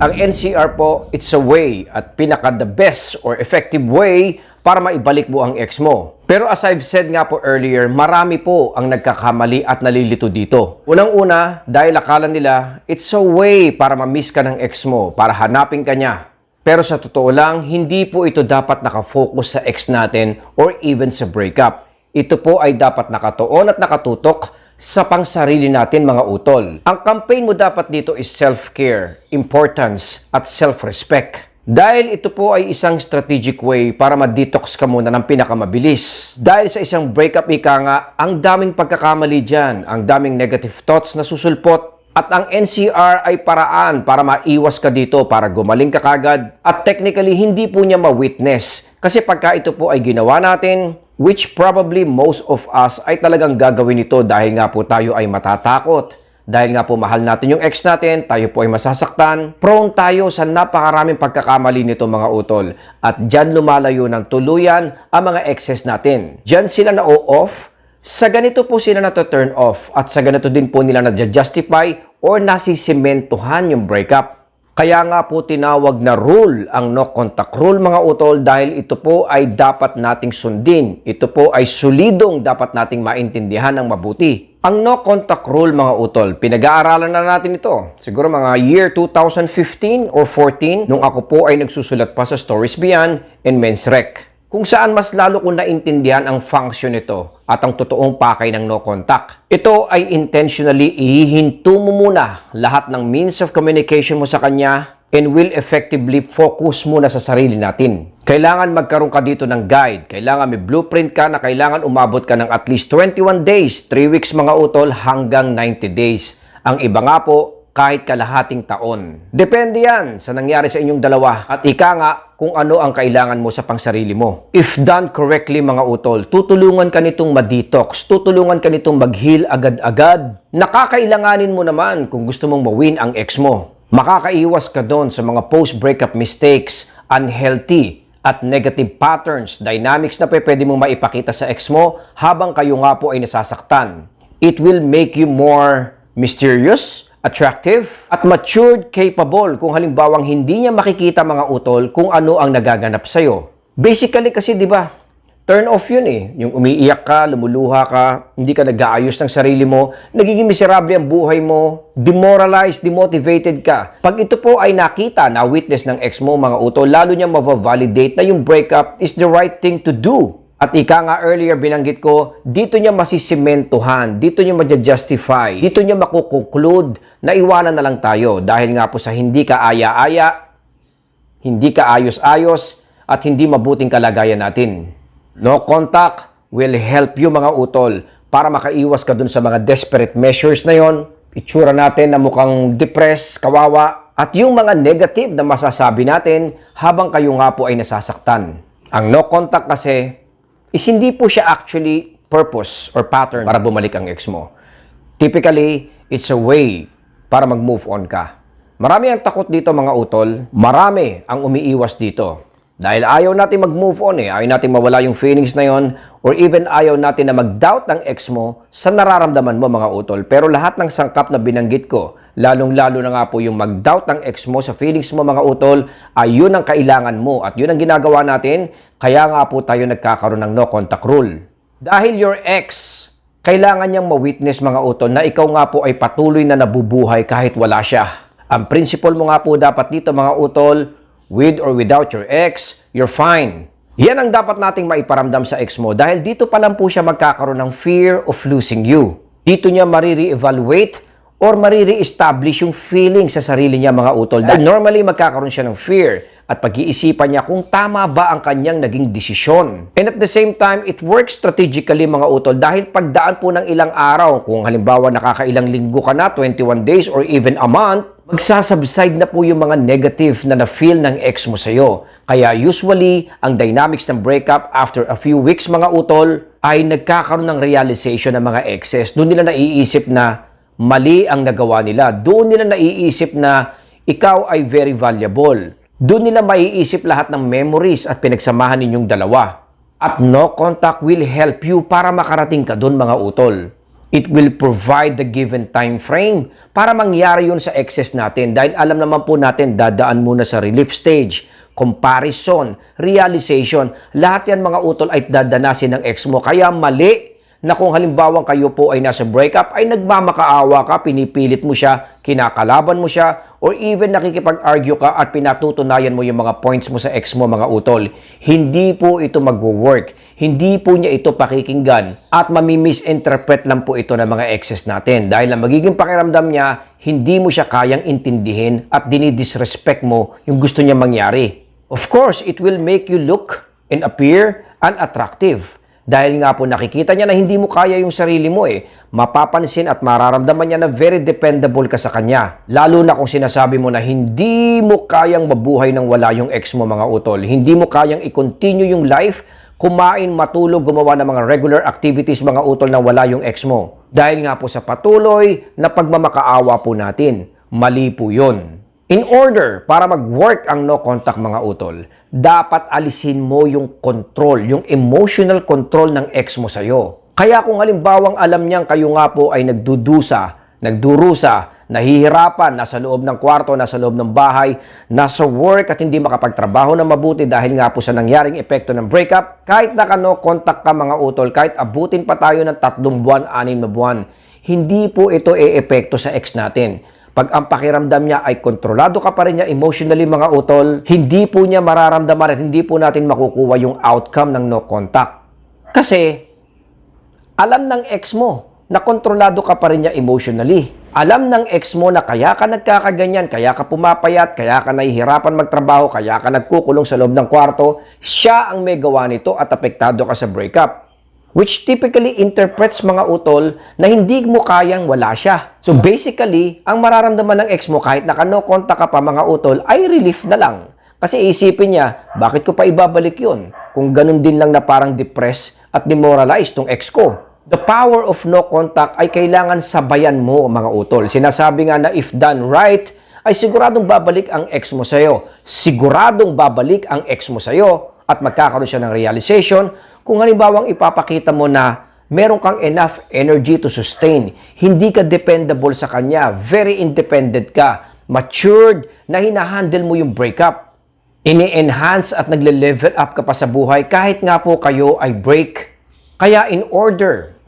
Ang NCR po, it's a way at pinaka-the best or effective way para maibalik mo ang ex mo. Pero as I've said nga po earlier, marami po ang nagkakamali at nalilito dito. Unang-una, dahil akala nila, it's a way para ma-miss ka ng ex mo, para hanapin ka niya. Pero sa totoo lang, hindi po ito dapat nakafocus sa ex natin or even sa breakup. Ito po ay dapat nakatuon at nakatutok sa pangsarili natin mga utol. Ang campaign mo dapat dito is self-care, importance, at self-respect. Dahil ito po ay isang strategic way para ma-detox ka muna ng pinakamabilis. Dahil sa isang breakup ika nga, ang daming pagkakamali dyan, ang daming negative thoughts na susulpot, at ang NCR ay paraan para maiwas ka dito, para gumaling ka kagad, at technically hindi po niya ma-witness. Kasi pagka ito po ay ginawa natin, which probably most of us ay talagang gagawin ito dahil nga po tayo ay matatakot. Dahil nga po mahal natin yung ex natin, tayo po ay masasaktan. Prone tayo sa napakaraming pagkakamali nito mga utol. At dyan lumalayo ng tuluyan ang mga exes natin. Dyan sila na-off, sa ganito po sila na-turn off. At sa ganito din po nila na-justify or nasisimentuhan yung breakup. Kaya nga po tinawag na rule ang no contact rule mga utol dahil ito po ay dapat nating sundin. Ito po ay solidong dapat nating maintindihan ng mabuti. Ang no contact rule mga utol, pinag-aaralan na natin ito. Siguro mga year 2015 or 14 nung ako po ay nagsusulat pa sa Stories Beyond and Men's Rec. Kung saan mas lalo kong naintindihan ang function nito at ang totoong pakay ng no contact. Ito ay intentionally ihihinto mo muna lahat ng means of communication mo sa kanya and will effectively focus muna sa sarili natin. Kailangan magkaroon ka dito ng guide. Kailangan may blueprint ka na kailangan umabot ka ng at least 21 days, 3 weeks mga utol hanggang 90 days. Ang iba nga po, kahit kalahating taon. Depende yan sa nangyari sa inyong dalawa at ika nga kung ano ang kailangan mo sa pangsarili mo. If done correctly mga utol, tutulungan ka nitong ma-detox, tutulungan ka nitong mag-heal agad-agad. Nakakailanganin mo naman kung gusto mong ma-win ang ex mo. Makakaiwas ka doon sa mga post-breakup mistakes, unhealthy at negative patterns, dynamics na pwede mong maipakita sa ex mo habang kayo nga po ay nasasaktan. It will make you more mysterious, attractive, at matured capable kung halimbawang hindi niya makikita mga utol kung ano ang nagaganap sa'yo. Basically kasi di ba, turn off yun eh. Yung umiiyak ka, lumuluha ka, hindi ka nag-aayos ng sarili mo, nagiging miserable ang buhay mo, demoralized, demotivated ka. Pag ito po ay nakita, na-witness ng ex mo mga utol, lalo niya ma-validate na yung breakup is the right thing to do. At ika nga earlier binanggit ko, dito niya masisimentuhan, dito niya ma-justify, dito niya makukonclude na iwanan na lang tayo dahil nga po sa hindi ka aya-aya, hindi ka ayos-ayos, at hindi mabuting kalagayan natin. No contact will help you mga utol para makaiwas ka dun sa mga desperate measures na yon. Itsura natin na mukhang depressed, kawawa, at yung mga negative na masasabi natin habang kayo nga po ay nasasaktan. Ang no contact kasi is hindi po siya actually purpose or pattern para bumalik ang ex mo. Typically, it's a way para mag-move on ka. Marami ang takot dito mga utol. Marami ang umiiwas dito. Dahil ayaw natin mag-move on eh. Ayaw natin mawala yung feelings na yon or even ayaw natin na mag-doubt ng ex mo sa nararamdaman mo mga utol. Pero lahat ng sangkap na binanggit ko, lalong-lalo na nga po yung mag-doubt ng ex mo sa feelings mo mga utol, ay yun ang kailangan mo at yun ang ginagawa natin. Kaya nga po tayo nagkakaroon ng no contact rule. Dahil your ex, kailangan niyang ma-witness mga utol na ikaw nga po ay patuloy na nabubuhay kahit wala siya. Ang principle mo nga po dapat dito mga utol, with or without your ex, you're fine. Yan ang dapat nating maiparamdam sa ex mo dahil dito pa lang po siya magkakaroon ng fear of losing you. Dito niya marire-evaluate or marire-establish yung feeling sa sarili niya mga utol. Dahil normally magkakaroon siya ng fear at pag-iisipan niya kung tama ba ang kanyang naging desisyon. And at the same time, it works strategically mga utol dahil pagdaan po ng ilang araw, kung halimbawa nakakailang linggo ka na, 21 days or even a month, magsasubside na po yung mga negative na na-feel ng ex mo sa'yo. Kaya usually, ang dynamics ng breakup after a few weeks mga utol ay nagkakaroon ng realization ng mga exes. Doon nila naiisip na mali ang nagawa nila. Doon nila naiisip na ikaw ay very valuable. Doon nila maiisip lahat ng memories at pinagsamahan ninyong dalawa. At no contact will help you para makarating ka doon mga utol. It will provide the given time frame para mangyari yun sa excess natin. Dahil alam naman po natin, dadaan muna sa relief stage, comparison, realization. Lahat yan mga utol ay dadanasin ng ex mo. Kaya mali na kung halimbawa kayo po ay nasa breakup, ay nagmamakaawa ka, pinipilit mo siya, kinakalaban mo siya, or even nakikipag-argue ka at pinatutunayan mo yung mga points mo sa ex mo mga utol. Hindi po ito mag-work. Hindi po niya ito pakikinggan at mamimisinterpret lang po ito ng mga exes natin. Dahil ang magiging pakiramdam niya, hindi mo siya kayang intindihin at dinidisrespect mo yung gusto niya mangyari. Of course, it will make you look and appear unattractive. Dahil nga po nakikita niya na hindi mo kaya yung sarili mo mapapansin at mararamdaman niya na very dependable ka sa kanya. Lalo na kung sinasabi mo na hindi mo kayang mabuhay nang wala yung ex mo mga utol. Hindi mo kayang i-continue yung life, kumain, matulog, gumawa ng mga regular activities mga utol nang wala yung ex mo. Dahil nga po sa patuloy na pagmamakaawa po natin. Mali po yun. In order para mag-work ang no contact mga utol, dapat alisin mo yung control, yung emotional control ng ex mo sa'yo. Kaya kung halimbawang alam niyang kayo nga po ay nagdurusa, nahihirapan, nasa loob ng kwarto, nasa loob ng bahay, nasa work at hindi makapagtrabaho na mabuti dahil nga po sa nangyaring epekto ng breakup, kahit naka-no contact ka mga utol, kahit abutin pa tayo ng 3 buwan, 6 na buwan, hindi po ito e-epekto sa ex natin. Pag ang pakiramdam niya ay kontrolado ka pa rin niya emotionally mga utol, hindi po niya mararamdaman at hindi po natin makukuha yung outcome ng no contact. Kasi, alam ng ex mo na kontrolado ka pa rin niya emotionally. Alam ng ex mo na kaya ka nagkakaganyan, kaya ka pumapayat, kaya ka nahihirapan magtrabaho, kaya ka nagkukulong sa loob ng kwarto, siya ang may gawa nito at apektado ka sa breakup. Which typically interprets mga utol na hindi mo kayang wala siya. So basically, ang mararamdaman ng ex mo kahit naka-no contact ka pa mga utol ay relief na lang. Kasi isipin niya, bakit ko pa ibabalik yun? Kung ganun din lang na parang depressed at demoralized tong ex ko. The power of no contact ay kailangan sabayan mo mga utol. Sinasabi nga na if done right, ay siguradong babalik ang ex mo sa'yo. Siguradong babalik ang ex mo sa'yo at magkakaroon siya ng realization kung halimbawang ipapakita mo na meron kang enough energy to sustain, hindi ka dependable sa kanya, very independent ka, matured na hinahandle mo yung breakup, ini-enhance at nagle-level up ka pa sa buhay kahit nga po kayo ay break. Kaya in order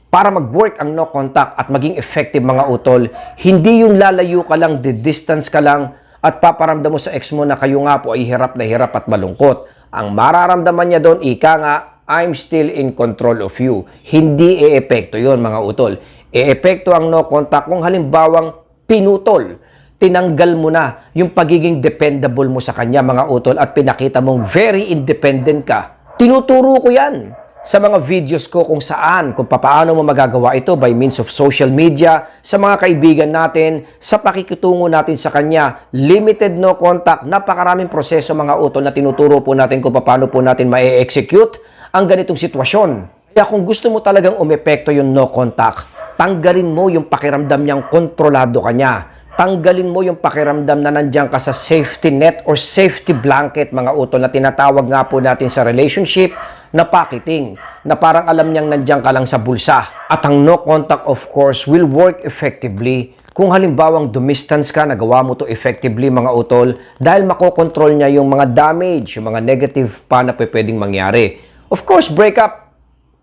para mag-work ang no contact at maging effective mga utol, hindi yung lalayo ka lang, distance ka lang at paparamdam mo sa ex mo na kayo nga po ay hirap na hirap at malungkot. Ang mararamdaman niya doon, ika nga, I'm still in control of you. Hindi e-epekto yun, mga utol. E-epekto ang no contact kung halimbawang pinutol. Tinanggal mo na yung pagiging dependable mo sa kanya, mga utol, at pinakita mong very independent ka. Tinuturo ko yan sa mga videos ko kung saan, kung paano mo magagawa ito by means of social media, sa mga kaibigan natin, sa pakikitungo natin sa kanya, limited no contact, napakaraming proseso mga utol na tinuturo po natin kung paano po natin ma-execute ang ganitong sitwasyon. Kaya kung gusto mo talagang umepekto yung no contact, tanggalin mo yung pakiramdam niyang kontrolado ka niya. Tanggalin mo yung pakiramdam na nandiyan ka sa safety net or safety blanket mga utol na tinatawag nga po natin sa relationship na pocketing, na parang alam niyang nandiyan ka lang sa bulsa. At ang no contact of course will work effectively kung halimbawang dumistance ka, nagawa mo to effectively mga utol dahil makokontrol niya yung mga damage, yung mga negative pa na pwedeng mangyari. Of course, breakup,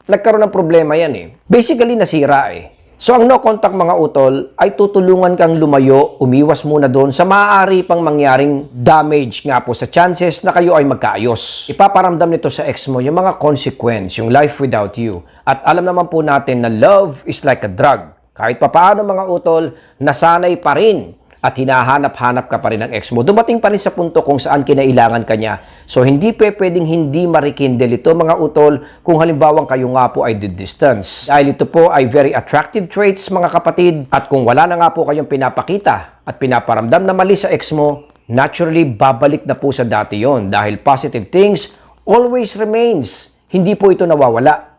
nagkaroon ng problema yan Basically, nasira So, ang no contact mga utol ay tutulungan kang lumayo, umiwas muna doon sa maaari pang mangyaring damage nga po sa chances na kayo ay magkaayos. Ipaparamdam nito sa ex mo yung mga consequence, yung life without you. At alam naman po natin na love is like a drug. Kahit papaano mga utol, nasanay pa rin at hinahanap-hanap ka pa rin ng ex mo. Dumating pa rin sa punto kung saan kinailangan ka niya. So, hindi pwedeng hindi marikindle ito mga utol kung halimbawang kayo nga po ay distance. Dahil ito po ay very attractive traits mga kapatid. At kung wala na nga po kayong pinapakita at pinaparamdam na mali sa ex mo, naturally babalik na po sa dati yon dahil positive things always remains. Hindi po ito nawawala.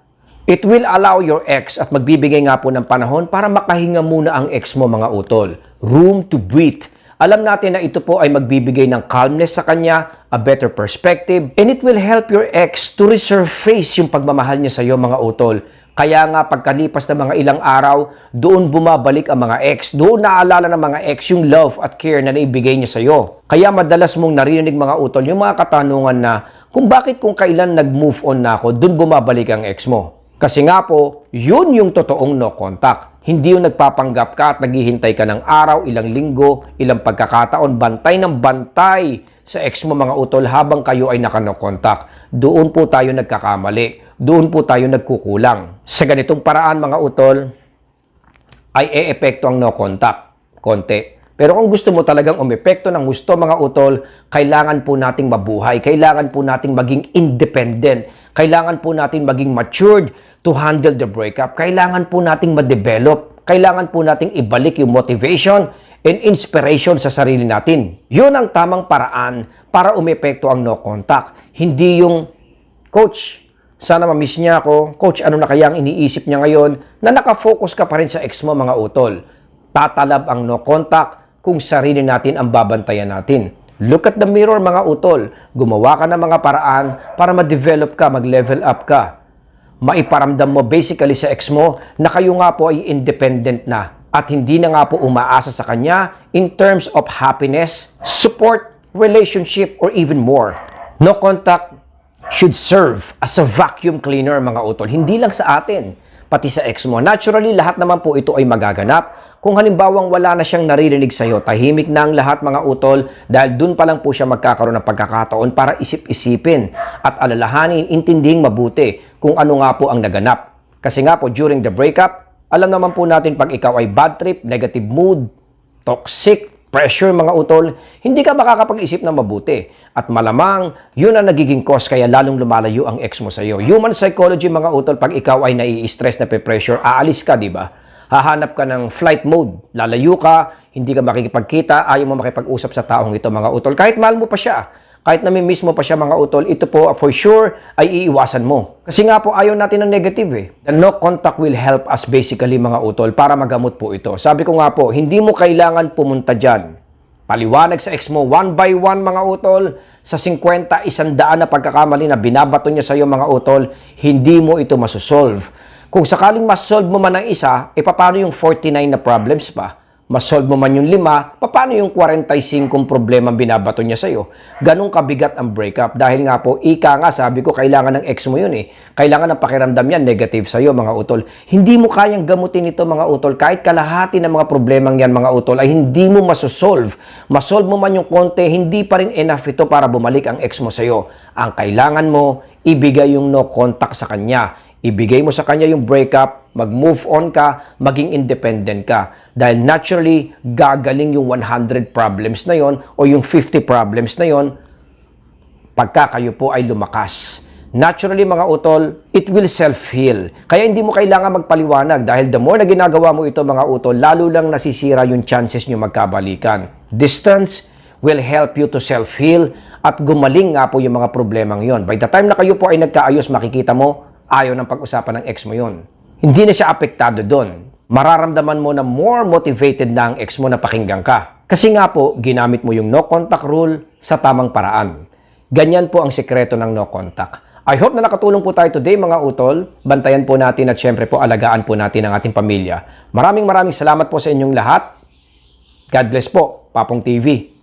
It will allow your ex at magbibigay nga po ng panahon para makahinga muna ang ex mo mga utol. Room to breathe. Alam natin na ito po ay magbibigay ng calmness sa kanya, a better perspective, and it will help your ex to resurface yung pagmamahal niya sa iyo mga utol. Kaya nga pagkalipas ng mga ilang araw, doon bumabalik ang mga ex. Doon naalala ng mga ex yung love at care na naibigay niya sa'yo. Kaya madalas mong narinig mga utol yung mga katanungan na kung bakit kung kailan nag-move on na ako, doon bumabalik ang ex mo. Kasi nga po, yun yung totoong no contact. Hindi yung nagpapanggap ka at naghihintay ka ng araw, ilang linggo, ilang pagkakataon, bantay ng bantay sa ex mo mga utol habang kayo ay naka-no contact. Doon po tayo nagkakamali. Doon po tayo nagkukulang. Sa ganitong paraan mga utol, ay e-epekto ang no contact. Konti. Pero kung gusto mo talagang umepekto ng gusto mga utol, kailangan po nating mabuhay. Kailangan po nating maging independent. Kailangan po natin maging matured to handle the breakup. Kailangan po nating ma-develop. Kailangan po nating ibalik yung motivation and inspiration sa sarili natin. Yun ang tamang paraan para umepekto ang no contact. Hindi yung, Coach, sana ma-miss niya ako. Coach, ano na kaya ang iniisip niya ngayon? Na nakafocus ka pa rin sa ex mo mga utol. Tatalab ang no contact kung sarili natin ang babantayan natin. Look at the mirror mga utol. Gumawa ka ng mga paraan para ma-develop ka, mag-level up ka. Maiparamdam mo basically sa ex mo na kayo nga po ay independent na at hindi na nga po umaasa sa kanya in terms of happiness, support, relationship, or even more. No contact should serve as a vacuum cleaner mga utol. Hindi lang sa atin, pati sa ex mo. Naturally, lahat naman po ito ay magaganap. Kung halimbawang wala na siyang naririnig sa'yo, tahimik na ang lahat mga utol dahil dun pa lang po siya magkakaroon ng pagkakataon para isip-isipin at alalahanin, intinding mabuti kung ano nga po ang naganap. Kasi nga po, during the breakup, alam naman po natin pag ikaw ay bad trip, negative mood, toxic, pressure mga utol, hindi ka makakapag-isip na mabuti. At malamang, yun ang nagiging cause kaya lalong lumalayo ang ex mo sa'yo. Human psychology mga utol, pag ikaw ay nai-stress na pe-pressure, aalis ka, di ba? Hahanap ka ng flight mode, lalayo ka, hindi ka makikipagkita, ayaw mo makipag-usap sa taong ito mga utol. Kahit mahal mo pa siya, kahit nami-miss mo pa siya mga utol, ito po for sure ay iiwasan mo. Kasi nga po ayaw natin ng negative eh. The no contact will help us basically mga utol para magamot po ito. Sabi ko nga po, hindi mo kailangan pumunta dyan. Paliwanag sa ex mo, one by one mga utol, sa 50, 100 na pagkakamali na binabato niya sa iyo mga utol, hindi mo ito masosolve. Kung sakaling masolve mo man ang isa, paano yung 49 na problems pa? Masolve mo man yung 5, paano yung 45 problema binabato niya sa iyo? Ganong kabigat ang breakup. Dahil nga po, ika nga, sabi ko, kailangan ng ex mo yun eh. Kailangan ng pakiramdam yan, negative sa iyo mga utol. Hindi mo kayang gamutin ito mga utol. Kahit kalahati ng mga problemang yan mga utol ay hindi mo masosolve. Masolve mo man yung konti, hindi pa rin enough ito para bumalik ang ex mo sa iyo. Ang kailangan mo, ibigay yung no contact sa kanya. Ibigay mo sa kanya yung breakup, mag-move on ka, maging independent ka. Dahil naturally, gagaling yung 100 problems na yon o yung 50 problems na yon pagka kayo po ay lumakas. Naturally mga utol, it will self-heal. Kaya hindi mo kailangan magpaliwanag dahil the more na ginagawa mo ito mga utol, lalo lang nasisira yung chances nyo magkabalikan. Distance will help you to self-heal at gumaling nga po yung mga problemang yon. By the time na kayo po ay nagkaayos, makikita mo, ayaw ng pag-usapan ng ex mo yun. Hindi na siya apektado doon. Mararamdaman mo na more motivated na ang ex mo na pakinggan ka. Kasi nga po, ginamit mo yung no contact rule sa tamang paraan. Ganyan po ang sekreto ng no contact. I hope na nakatulong po tayo today mga utol. Bantayan po natin at syempre po alagaan po natin ang ating pamilya. Maraming salamat po sa inyong lahat. God bless po, Papong TV.